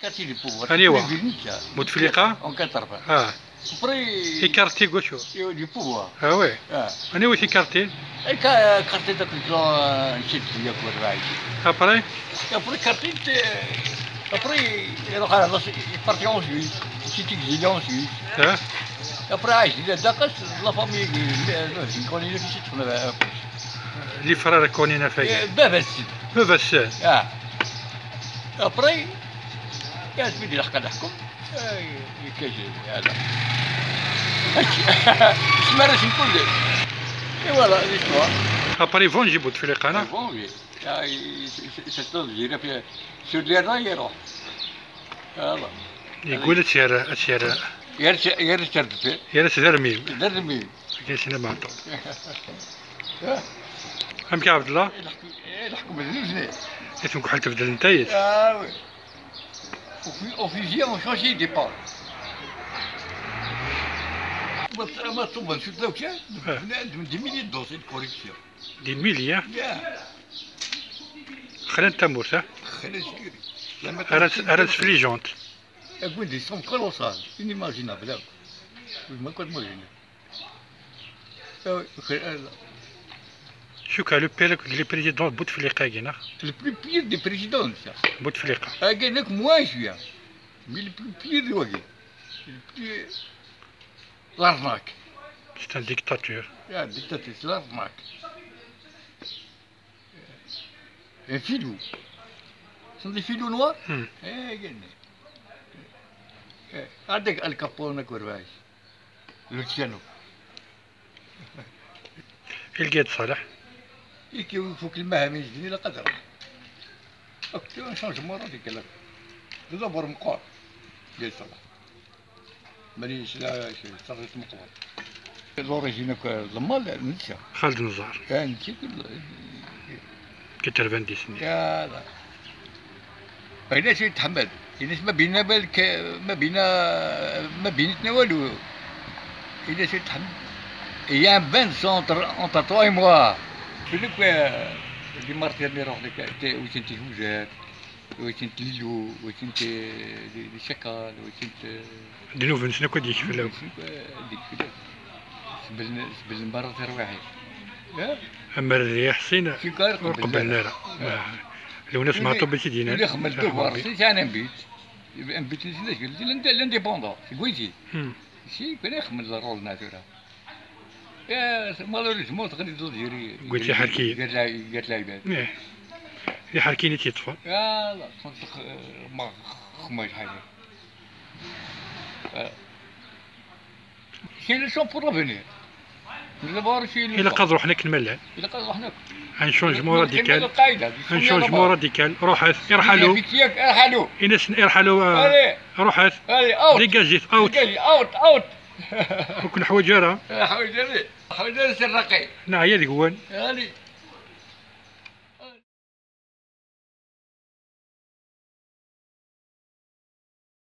quartier du pouvoir. أيوا بوتفليقة En 80. Après. في كارتي قوشو Du pouvoir. وي أنا وي في كارتي Quartier de Clan, نشد فيا كل راعي. أبري Après quartier. Après, il partit en Suisse. C'était exilé en Suisse. Après, il a d'accord, la famille, il connaît le fils de son اللي فرار كونينا فيا بابا بس ابري قالت بيدي لحق نحكم كاجي هذا اسمها راسي كل اي فوالا ليستوار ابري فون جي بوتفليقة انا فون سيستون جينا في سور لي راي يروح فوالا يقول تشير يا درميم درمي كاين شنو معطو فهمك يا عبد الله نحكم بالزوج اسمك حال تبدل نتايج وي au fusil on changeait des pas ما طبعا شو لو كان دي مليون دوسي كوريكسيون دي ميليا خلينا تمور صح خلاص كيري أراد فليجونت أقول دي سون كولوسال inimaginable ما كنت موجين شو كان لو بيرك لي بريزيدون بوتفليقة كينا le plus pire des présidents ça بوتفليقة أقول لك moins juin mais le plus pire وقت le plus l'arnaque c'est un dictature يا dictateur c'est l'arnaque un filou sont des filous noirs قلنا عندك الكابون كورباش لوتشيانو القيد صالح يكي فوق المهام يجيني لا قدر اكتو نشانج مرة ديك لك دابا مقال ديال صالح مانيش لا صرت مقال لوريجينا ضمال نسا خالد النزار نسا كتر 90 سنين يا لا هنا شي يتحمل الناس ما بينا بالك ما بينتنا والو الى شي يتحمل Il y a un bain entre toi et moi. Je dis que les martyrs de roh les où sont les fougères, où sont les loups, où sont les chacals, où sont دي نوفن شنو كديك في الاول بالمرة واحد اما الرياح حسين قبلنا لو ناس ما طبت يدينا اللي خملتو بارسي انا نبيت لانديبوندون كويتي شي كان يخمل الرول ناتورال يا مالوريزمون تقدر تديري قلت لي حركي قالت لي عباد اللي حركيني تيطفى لا ما خماش حاجه كاين لو بور لافونير دابا شي الا قاد روحنا كنملان الا قاد روحنا غنشونجمون راديكال غنشونجمون راديكال روحات ارحلوا ارحلوا الناس ارحلوا روحات ديجاجيت اوت اوت وكل حوايج راه حوايج الرقي نعم هي ديك وين هاني